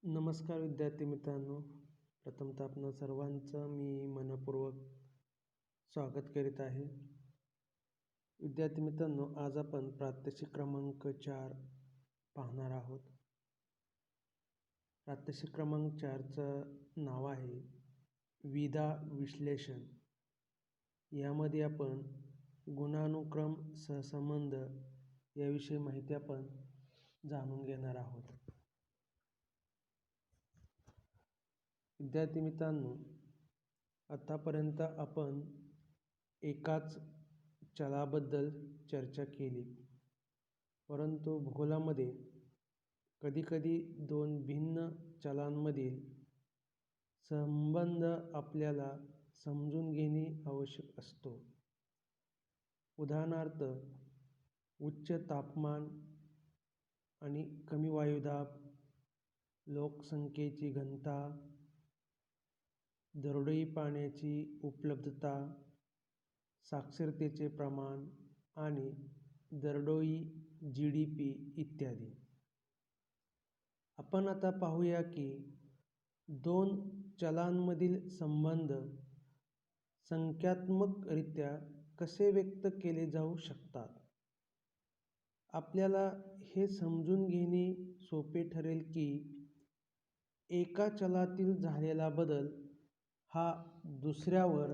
नमस्कार विद्यार्थी मित्रांनो. प्रथमतः आपणा सर्वांचं मी मनपूर्वक स्वागत करीत आहे. विद्यार्थी मित्रांनो, आज आपण प्रात्यक्षिक क्रमांक 4 पाहणार आहोत. प्रात्यक्षिक क्रमांक 4चं नाव आहे विधा विश्लेषण. यामध्ये आपण गुणानुक्रम सहसंबंध याविषयी माहिती आपण जाणून घेणार आहोत. विद्यार्थी मित्रांनो, आतापर्यंत आपण एकाच चलाबद्दल चर्चा केली, परंतु भूगोलामध्ये कधीकधी दोन भिन्न चलांमधील संबंध आपल्याला समजून घेणे आवश्यक असतो. उदाहरणार्थ, उच्च तापमान आणि कमी वायुदाब, लोकसंख्येची घनता, दरडोई पाण्याची उपलब्धता, साक्षरतेचे प्रमाण आणि दरडोई GDP इत्यादी. आपण आता पाहूया की दोन चलांमधील संबंध संख्यात्मकरित्या कसे व्यक्त केले जाऊ शकतात. आपल्याला हे समजून घेणे सोपे ठरेल की एका चलातील झालेला बदल हा दुसऱ्यावर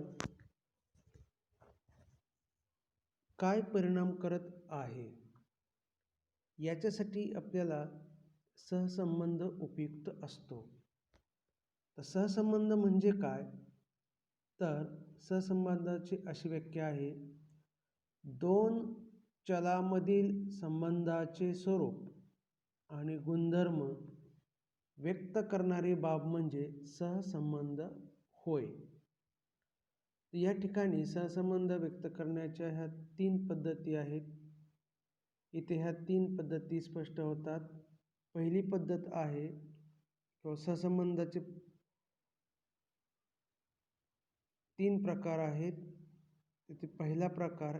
काय परिणाम करत आहे. याच्यासाठी आपल्याला सहसंबंध उपयुक्त असतो. तर सहसंबंध म्हणजे काय? तर सहसंबंधाची अशी व्याख्या आहे, दोन चलामधील संबंधाचे स्वरूप आणि गुणधर्म व्यक्त करणारी बाब म्हणजे सहसंबंध होय. या ठिकाणी सहसंबंध व्यक्त करण्याच्या ह्या 3 पद्धती आहेत. इथे ह्या 3 पद्धती स्पष्ट होतात. पहिली पद्धत आहे किंवा सहसंबंधाचे 3 प्रकार आहेत. तिथे पहिला प्रकार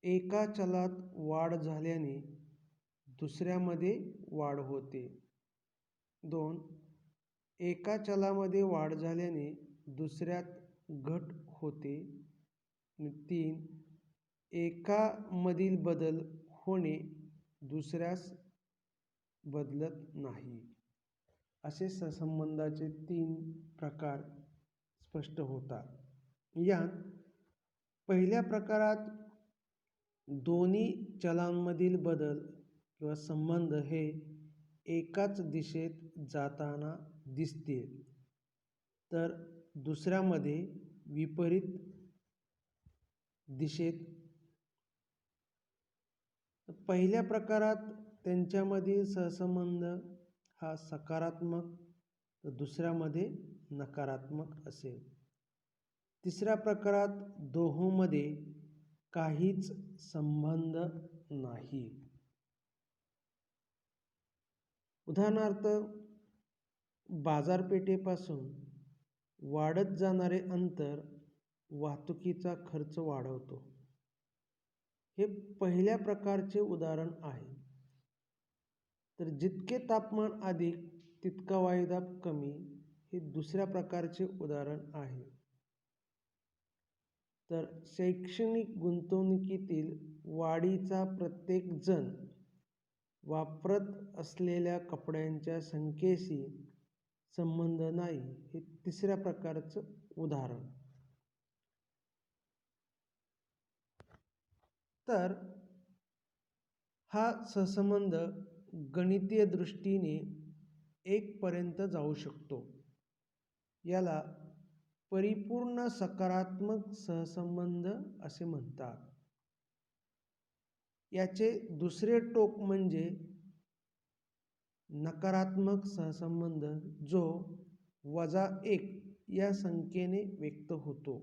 एका चलात वाढ झाल्याने दुसऱ्यामध्ये वाढ होते. 2. एका चलामध्ये वाढ झाल्याने दुसऱ्यात घट होते. 3. एकामधील बदल होणे दुसऱ्यास बदलत नाही. असे सहसंबंधाचे 3 प्रकार स्पष्ट होतात. यात पहिल्या प्रकारात दोन्ही चलांमधील बदल किंवा संबंध हे एकाच दिशेत जाताना दिसतील, तर दुसऱ्यामध्ये विपरीत दिशेत. पहिल्या प्रकारात त्यांच्यामधील सहसंबंध हा सकारात्मक, तर दुसऱ्यामध्ये नकारात्मक असेल. तिसऱ्या प्रकारात दोहोंमध्ये काहीच संबंध नाही. उदाहरणार्थ, बाजारपेठेपासून वाढत जाणारे अंतर वाहतुकीचा खर्च वाढवतो. हे पहिल्या प्रकारचे उदाहरण आहे. तर जितके तापमान अधिक तितका वायुदाब कमी हे दुसऱ्या प्रकारचे उदाहरण आहे. तर शैक्षणिक गुंतवणुकीतील वाढीचा प्रत्येक जण वापरत असलेल्या कपड्यांच्या संख्येशी संबंध नाही हे तिसऱ्या प्रकारचं उदाहरण. तर हा सहसंबंध गणितीय दृष्टीने 1 पर्यंत जाऊ शकतो. याला परिपूर्ण सकारात्मक सहसंबंध असे म्हणतात. याचे दुसरे टोक म्हणजे नकारात्मक सहसंबंध, जो -1 या संख्येने व्यक्त होतो.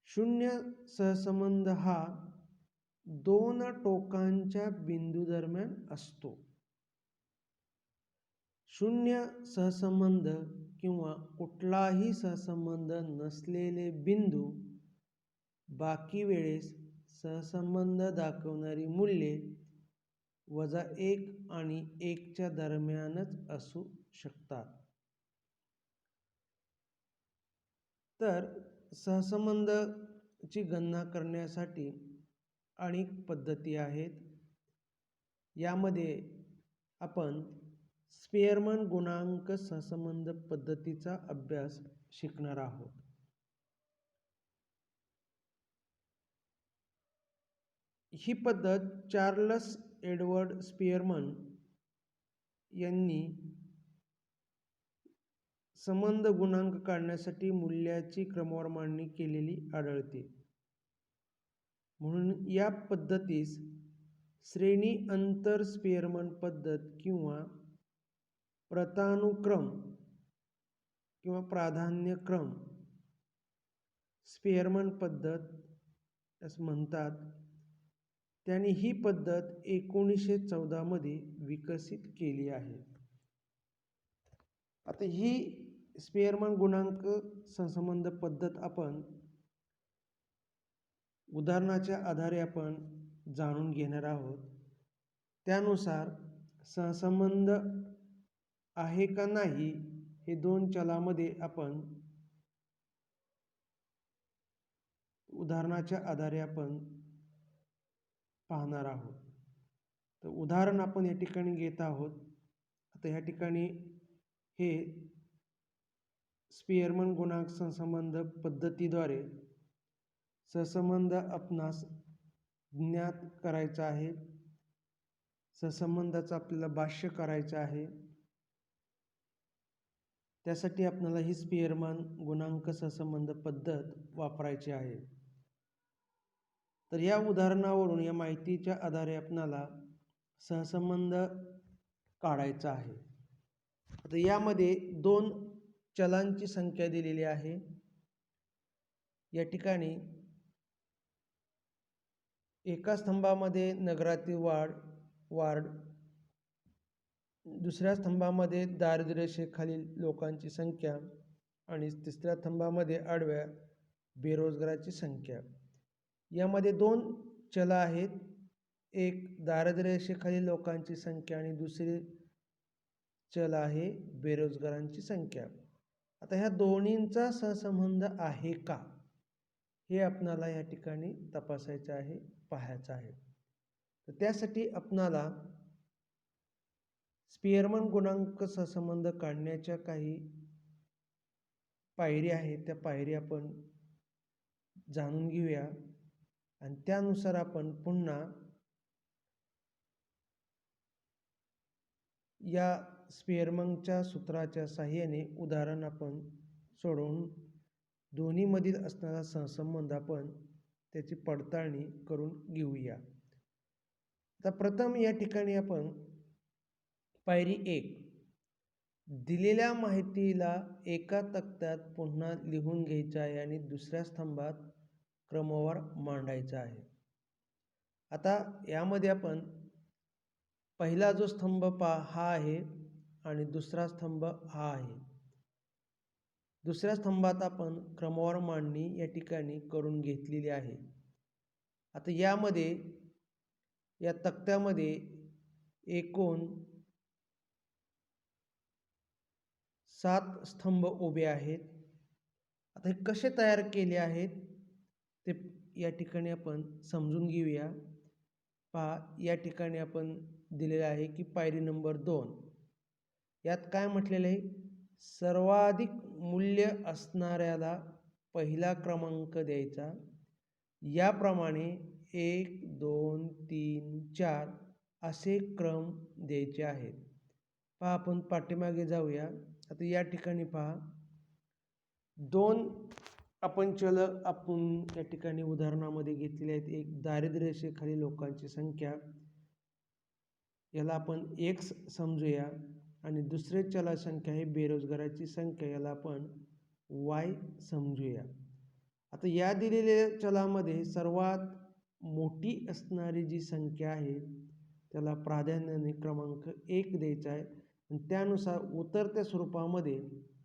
शून्य सहसंबंध हा 2 टोकांच्या बिंदू दरम्यान असतो. शून्य सहसंबंध किंवा कुठलाही सहसंबंध नसलेले बिंदू बाकी वेळेस सहसंबंध दाखवणारी मूल्ये -1 आणि 1च्या दरम्यानच असू शकतात. तर सहसंबंधची गणना करण्यासाठी अनेक पद्धती आहेत. यामध्ये आपण स्पिअरमन गुणांक सहसंबंध पद्धतीचा अभ्यास शिकणार आहोत. ही पद्धत चार्ल्स एडवर्ड स्पिअरमन यांनी संबंध गुणांक काढण्यासाठी मूल्याची क्रमवार मांडणी केलेली आढळते. म्हणून या पद्धतीस श्रेणी अंतर स्पिअरमन पद्धत किंवा प्रतानुक्रम किंवा प्राधान्यक्रम स्पिअरमन पद्धत असं म्हणतात. त्यांनी ही पद्धत 1914 मध्ये विकसित केली आहे. आता ही स्पिअरमन गुणांक सहसंबंध पद्धत आपण उदाहरणाच्या आधारे आपण जाणून घेणार आहोत. त्यानुसार सहसंबंध आहे का नाही हे 2 चलामध्ये आपण उदाहरणाच्या आधारे आपण पाहणार आहोत. तर उदाहरण आपण या ठिकाणी घेत आहोत. आता या ठिकाणी हे स्पिअरमन गुणांक सहसंबंध पद्धतीद्वारे सहसंबंध आपणास ज्ञात करायचा आहे. सहसंबंधाचं आपल्याला भाष्य करायचं आहे. त्यासाठी आपल्याला ही स्पिअरमन गुणांक सहसंबंध पद्धत वापरायची आहे. तर या उदाहरणावरून या माहितीच्या आधारे आपल्याला सहसंबंध काढायचा आहे. आता यामध्ये 2 चलांची संख्या दिलेली आहे. या ठिकाणी एका स्तंभामध्ये नगरातील वार्ड, दुसऱ्या स्तंभामध्ये दारिद्र्यरेषेखालील लोकांची संख्या आणि तिसऱ्या स्तंभामध्ये आडव्या बेरोजगाराची संख्या. यामध्ये 2 चल आहेत. एक दारिद्र्यरेषेखालील लोकांची संख्या आणि दुसरे चल आहे बेरोजगारांची संख्या. आता ह्या दोन्हींचा सहसंबंध आहे का हे आपणाला या ठिकाणी तपासायचं आहे, पाहायचं आहे. तर त्यासाठी आपणाला स्पिअरमन गुणांक सहसंबंध काढण्याच्या काही पायऱ्या आहेत. त्या पायऱ्या आपण जाणून घेऊया आणि त्यानुसार आपण पुन्हा या स्पिअरमनच्या सूत्राच्या साहाय्याने उदाहरण आपण सोडवून दोन्हीमधील असणारा सहसंबंध आपण त्याची पडताळणी करून घेऊया. आता प्रथम या ठिकाणी आपण पायरी 1, दिलेल्या माहितीला एका तक्त्यात पुन्हा लिहून घ्यायचं आहे आणि दुसऱ्या स्तंभात क्रमवार मांडायचा आहे. आता यामध्ये आपण पहिला जो स्तंभ हा आहे आणि दुसरा स्तंभ हा आहे. दुसऱ्या स्तंभात आपण क्रमवार मांडणी या ठिकाणी करून घेतलेली आहे. आता यामध्ये या तक्त्यामध्ये एकूण 7 स्तंभ उभे आहेत. आता हे कसे तयार केले आहेत ते या ठिकाणी आपण समजून घेऊया. पहा, या ठिकाणी आपण दिलेले आहे की पायरी नंबर 2 यात काय म्हटलेलं आहे, सर्वाधिक मूल्य असणाऱ्याला पहिला क्रमांक द्यायचा. याप्रमाणे 1, 2, 3, 4 असे क्रम द्यायचे आहेत. पहा, आपण पाठीमागे जाऊया. आता या ठिकाणी पहा, 2 आपण चल आपण या ठिकाणी उदाहरणामध्ये घेतलेले आहेत. एक दारिद्र्यरेषेखाली लोकांची संख्या, याला आपण x समजूया, आणि दुसरे चल संख्या आहे बेरोजगाराची संख्या, याला आपण y समजूया. आता या दिलेल्या चलामध्ये सर्वात मोठी असणारी जी संख्या आहे त्याला प्राधान्याने क्रमांक 1 द्यायचा आहे आणि त्यानुसार उतरत्या स्वरूपामध्ये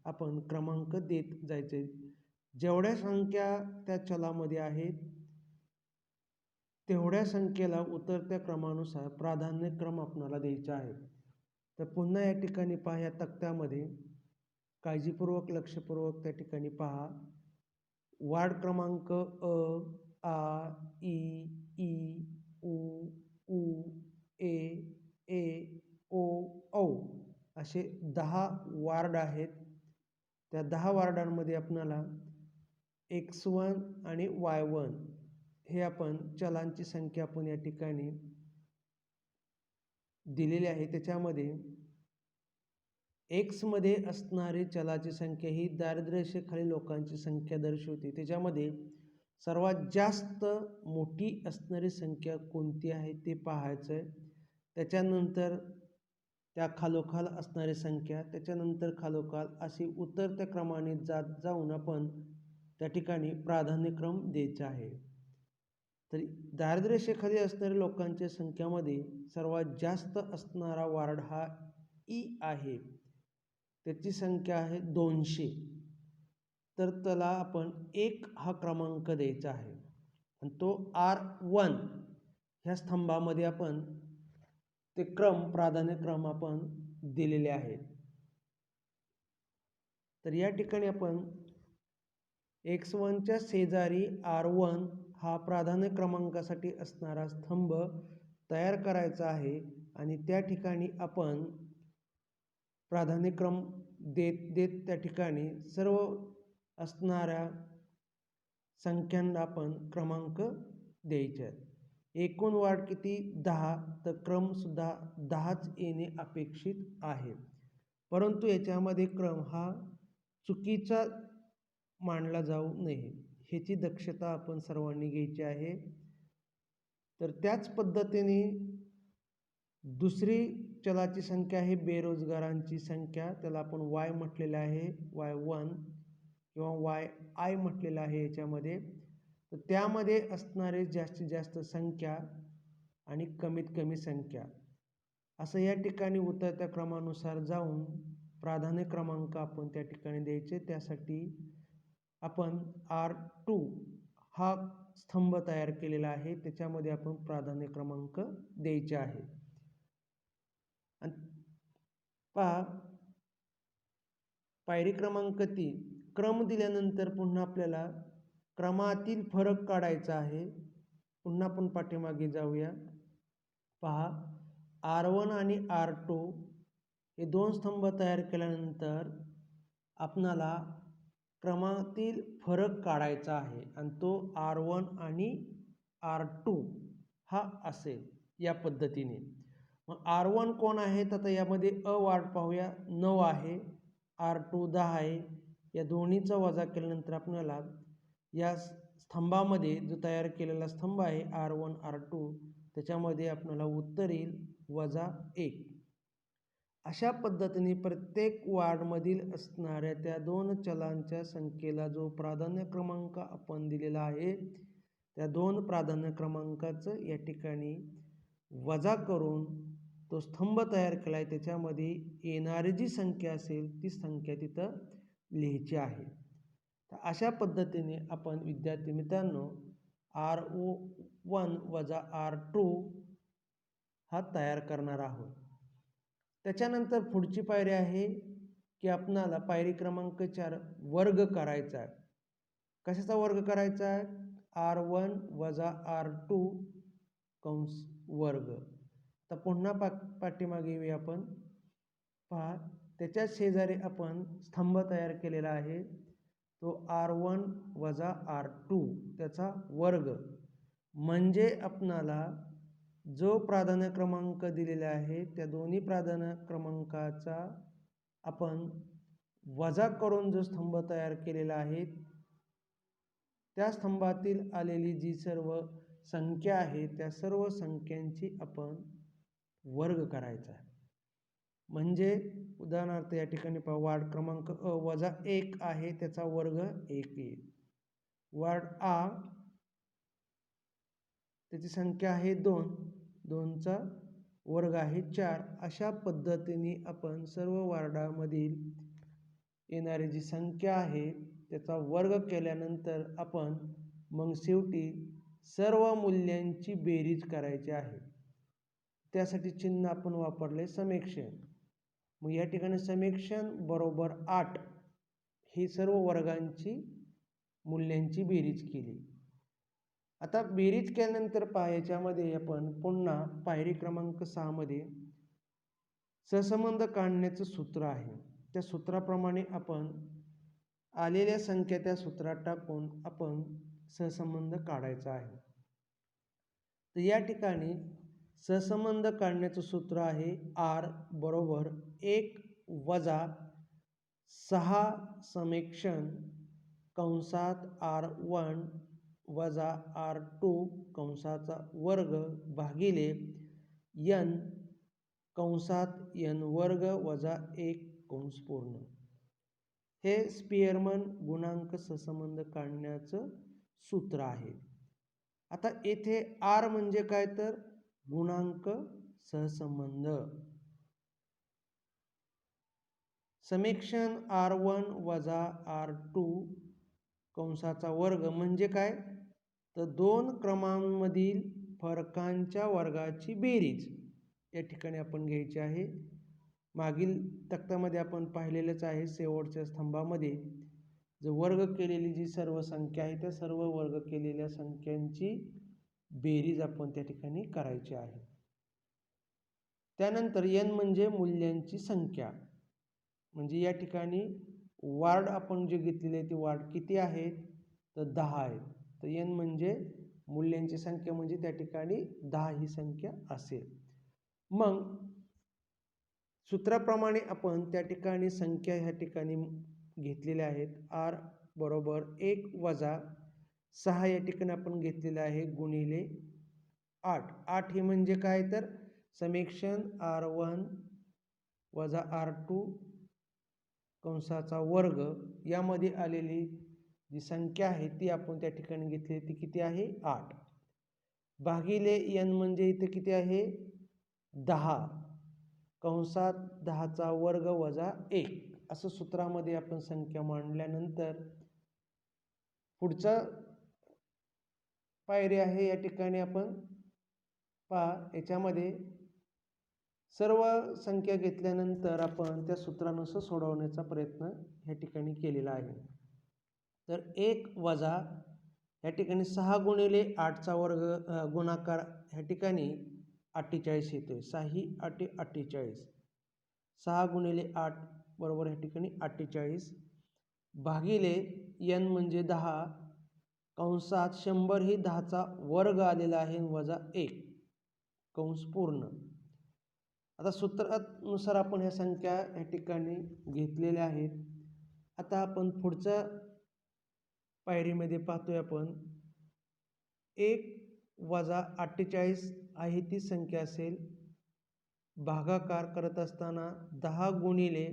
आपण क्रमांक देत जायचे. जेवढ्या संख्या त्या चलामध्ये आहेत तेवढ्या संख्येला उतरत्या क्रमानुसार प्राधान्यक्रम आपणाला द्यायचा आहे. तर पुन्हा या ठिकाणी पहा, या तक्त्यामध्ये काळजीपूर्वक लक्षपूर्वक त्या ठिकाणी पहा. वार्ड क्रमांक अ, आ, ई, ई, उ, ऊ, ए, ए, ओ, औ असे 10 वार्ड आहेत. त्या 10 वार्डांमध्ये आपणाला x1 आणि y1 हे आपण चलांची संख्या आपण या ठिकाणी दिलेली आहे. त्याच्यामध्ये x मध्ये असणारी चलाची संख्या ही दारिद्र्यरेषेखालील लोकांची संख्या दर्शवते. त्याच्यामध्ये सर्वात जास्त मोठी असणारी संख्या कोणती आहे ते पाहायचं आहे. त्याच्यानंतर त्या खालोखाल असणारी संख्या, त्याच्यानंतर खालोखाल अशी उतरत्या क्रमाने जाऊन आपण त्या ठिकाणी प्राधान्यक्रम द्यायचा आहे. तर दारिद्र्यरेषेखाली असणाऱ्या लोकांच्या संख्यामध्ये सर्वात जास्त असणारा वार्ड हा ई आहे. त्याची संख्या आहे 200. तर त्याला आपण 1 हा क्रमांक द्यायचा आहे आणि तो R1 ह्या स्तंभामध्ये आपण ते प्राधान्यक्रम आपण दिलेले आहेत. तर या ठिकाणी आपण x1च्या शेजारी R1 हा प्राधान्य क्रमांकासाठी असणारा स्तंभ तयार करायचा आहे आणि त्या ठिकाणी आपण प्राधान्यक्रम देत त्या ठिकाणी सर्व असणाऱ्या संख्यांना आपण क्रमांक द्यायचे आहेत. एकूण वार्ड किती? 10. तर क्रमसुद्धा 10च येणे अपेक्षित आहे. परंतु याच्यामध्ये क्रम हा चुकीचा मानला जाऊ नये, ह्याची दक्षता आपण सर्वांनी घ्यायची आहे. तर त्याच पद्धतीने दुसरी चलाची संख्या आहे बेरोजगारांची संख्या. त्याला आपण y म्हटलेलं आहे, y1 किंवा yi म्हटलेलं आहे याच्यामध्ये. तर त्यामध्ये असणारे जास्तीत जास्त संख्या आणि कमीत कमी संख्या असं या ठिकाणी उतरत्या क्रमानुसार जाऊन प्राधान्य क्रमांक आपण त्या ठिकाणी द्यायचे. त्यासाठी आपण R2 हा स्तंभ तयार केलेला आहे, त्याच्यामध्ये आपण प्राधान्य क्रमांक द्यायचे आहे. आणि पहा, पायरी क्रमांक 3 क्रम दिल्यानंतर पुन्हा आपल्याला क्रमातील फरक काढायचा आहे. पुन्हा आपण पाठीमागे जाऊया. पहा, R1 आणि R2 हे 2 स्तंभ तयार केल्यानंतर आपणाला क्रमातील फरक काढायचा आहे आणि तो R1 आणि R2 हा असेल या पद्धतीने. मग R1 कोण आहे? तर यामध्ये अ वार्ड पाहूया, 9 आहे. R2 10 आहे. या दोन्हीचा वजा केल्यानंतर आपल्याला या स्तंभामध्ये जो तयार केलेला स्तंभ आहे R1 R2 त्याच्यामध्ये आपल्याला उत्तर येईल -1. अशा पद्धतीने प्रत्येक वार्डमधील असणाऱ्या त्या 2 चलांच्या संख्येला जो प्राधान्य क्रमांक आपण दिलेला आहे त्या 2 प्राधान्य क्रमांकाचं या ठिकाणी वजा करून तो स्तंभ तयार केला आहे, त्याच्यामध्ये येणारी जी संख्या असेल ती संख्या तिथं लिहायची आहे. तर अशा पद्धतीने आपण विद्यार्थी मित्रांनो R1 वजा R2 हा तयार करणार आहोत. त्याच्यानंतर पुढची पायरी आहे की आपणाला पायरी क्रमांक 4 वर्ग करायचा आहे. कशाचा वर्ग करायचा आहे? R1 वजा R2 कंस वर्ग. तर पुन्हा पाठीमागे येऊया आपण. पहा, त्याच्या शेजारी आपण स्तंभ तयार केलेला आहे, तो R1 वजा R2 त्याचा वर्ग. म्हणजे आपणाला जो प्राधान्य क्रमांक दिलेला आहे त्या दोन्ही प्राधान्य क्रमांकाचा आपण वजा करून जो स्तंभ तयार केलेला आहे त्या स्तंभातील आलेली जी सर्व संख्या आहे त्या सर्व संख्यांची आपण वर्ग करायचा आहे. म्हणजे उदाहरणार्थ या ठिकाणी पहा, वार्ड क्रमांक अ वजा 1 आहे, त्याचा वर्ग 1 येईल. वार्ड आ त्याची संख्या आहे 2, 2चा वर्ग आहे 4. अशा पद्धतीने आपण सर्व वार्डामधील येणारी जी संख्या आहे त्याचा वर्ग केल्यानंतर आपण मग शेवटी सर्व मूल्यांची बेरीज करायची आहे. त्यासाठी चिन्ह आपण वापरले समेक्षण. मग या ठिकाणी समेक्षण बरोबर 8 ही सर्व वर्गांची मूल्यांची बेरीज केली. आता बेरीज केल्यानंतर पहा, याच्यामध्ये आपण पुन्हा पायरी क्रमांक 6 मध्ये सहसंबंध काढण्याचं सूत्र आहे. त्या सूत्राप्रमाणे आपण आलेल्या संख्या त्या सूत्रात टाकून आपण सहसंबंध काढायचा आहे. तर या ठिकाणी सहसंबंध काढण्याचं सूत्र आहे R बरोबर 1 वजा 6 समेक्षण कंसात R1 वजा R2 कंसाचा वर्ग भागिले n कंसात n वर्ग वजा 1 कंस पूर्ण. हे स्पियरमन गुणांक सहसंबंध काढण्याचं सूत्र आहे. आता येथे R म्हणजे काय तर गुणांक सहसंबंध. समेक्षण R1 वजा R2 कंसाचा वर्ग म्हणजे काय तर दोन क्रमांमधील फरकांच्या वर्गाची बेरीज या ठिकाणी आपण घ्यायची आहे. मागील तक्त्यामध्ये आपण पाहिलेलंच आहे, शेवटच्या स्तंभामध्ये जो वर्ग केलेली जी सर्व संख्या आहे त्या सर्व वर्ग केलेल्या संख्यांची बेरीज आपण त्या ठिकाणी करायची आहे. त्यानंतर n म्हणजे मूल्यांची संख्या, म्हणजे या ठिकाणी वार्ड आपण जे घेतलेले ते वार्ड किती आहेत तर 10 आहेत. तर n म्हणजे मूल्यांची संख्या म्हणजे त्या ठिकाणी 10 ही संख्या असेल. मग सूत्राप्रमाणे आपण त्या ठिकाणी संख्या ह्या ठिकाणी घेतलेल्या आहेत. R बरोबर 1 वजा 6 या ठिकाणी आपण घेतलेलं आहे गुणिले 8. 8 हे म्हणजे काय तर समेक्षण R1 वजा R2 कंसाचा वर्ग यामध्ये आलेली जी संख्या आहे ती आपण त्या ठिकाणी घेतली, ती किती आहे 8 भागिले n म्हणजे इथे किती आहे 10 कंसात 10चा वर्ग वजा 1 असं सूत्रामध्ये आपण संख्या मांडल्यानंतर पुढचा पायरी आहे. या ठिकाणी आपण पहा, याच्यामध्ये सर्व संख्या घेतल्यानंतर आपण त्या सूत्रानुसार सोडवण्याचा प्रयत्न या ठिकाणी केलेला आहे. तर 1 वजा या ठिकाणी 6 गुणिले 8चा वर्ग गुणाकार ह्या ठिकाणी 48 येतोय. 6 ही 8 48, 6 गुणिले 8 बरोबर ह्या ठिकाणी 48 भागिले n म्हणजे 10 कंसात 100 ही 10चा वर्ग आलेला आहे वजा 1 कंस पूर्ण. आता सूत्रानुसार आपण ह्या संख्या या ठिकाणी घेतलेल्या आहेत. आता आपण पुढच्या पायरीमध्ये पाहतोय आपण 1 वजा 48 आहे ती संख्या असेल, भागाकार करत असताना 10 गुणिले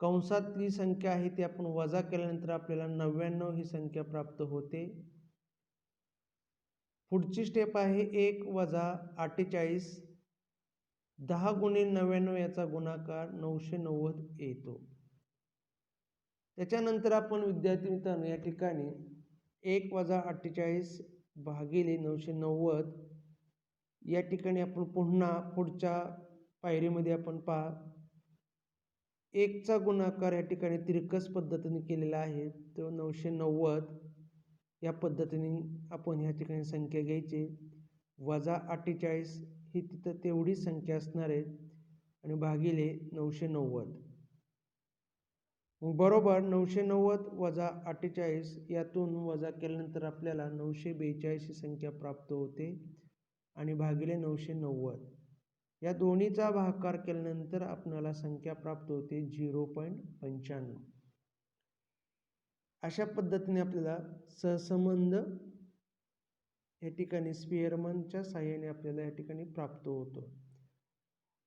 कंसातली संख्या आहे ती आपण वजा केल्यानंतर आपल्याला 99 ही संख्या प्राप्त होते. पुढची स्टेप आहे 1 वजा 48 10 गुणिले 99 याचा गुणाकार 990 येतो. त्याच्यानंतर आपण विद्यार्थी मित्रांनो या ठिकाणी 1 वजा 48 भागिले 990 या ठिकाणी आपण पुन्हा पुढच्या पायरीमध्ये आपण पहा 1 चा गुणाकार या ठिकाणी तिरकस पद्धतीने केलेला आहे. तो 990 या पद्धतीने आपण या ठिकाणी संख्या घ्यायची वजा 48 ही तिथं तेवढी संख्या असणार आहे आणि भागिले 990. बरोबर 990 वजा 48 यातून वजा केल्यानंतर आपल्याला 942 ही संख्या प्राप्त होते आणि भागिले 990 या दोन्हीचा भागाकार केल्यानंतर आपल्याला संख्या प्राप्त होते 0.95. अशा पद्धतीने आपल्याला सहसंबंध या ठिकाणी स्पियरमनच्या साहाय्याने आपल्याला या ठिकाणी प्राप्त होतो.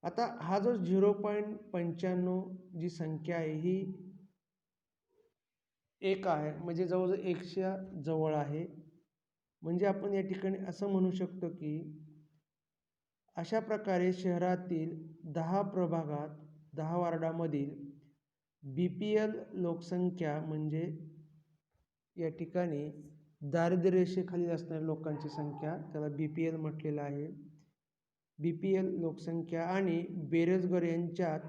आता हा जो 0.95 जी संख्या आहे ही 1 आहे, म्हणजे जवळजवळ 1च्या जवळ आहे. म्हणजे आपण या ठिकाणी असं म्हणू शकतो की अशा प्रकारे शहरातील 10 प्रभागात 10 वार्डामधील BPL लोकसंख्या म्हणजे या ठिकाणी दारिद्र्य रेषेखालील असणाऱ्या लोकांची संख्या, त्याला BPL म्हटलेलं आहे. BPL लोकसंख्या आणि बेरोजगार यांच्यात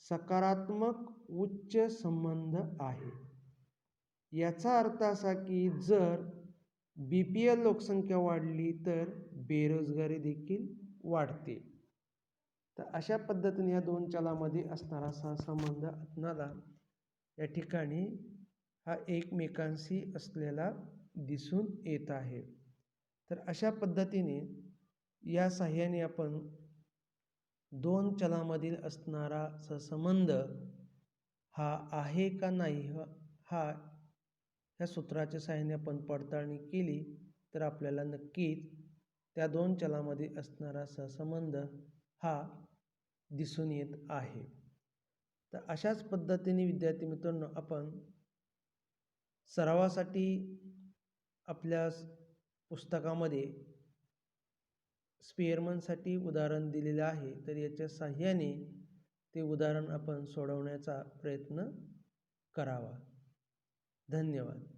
सकारात्मक उच्च संबंध आहे. याचा अर्थ असा की जर BPL लोकसंख्या वाढली तर बेरोजगारी देखील वाढते. तर अशा पद्धतीने या दोन चलामध्ये असणारा सहसंबंध आपणाला या ठिकाणी हा एकमेकांशी असलेला दिसून येत आहे. तर अशा पद्धतीने या साहाय्याने आपण दोन चलामधील असणारा सहसंबंध हा आहे का नाही हा ह्या सूत्राच्या साहाय्याने आपण पडताळणी केली तर आपल्याला नक्कीच त्या दोन चलामध्ये असणारा सहसंबंध हा दिसून येत आहे. तर अशाच पद्धतीने विद्यार्थी मित्रांनो आपण सरावासाठी आपल्या पुस्तकामध्ये स्पेअरमनसाठी उदाहरण दिलेलं आहे. तर याच्या साहाय्याने ते उदाहरण आपण सोडवण्याचा प्रयत्न करावा. धन्यवाद.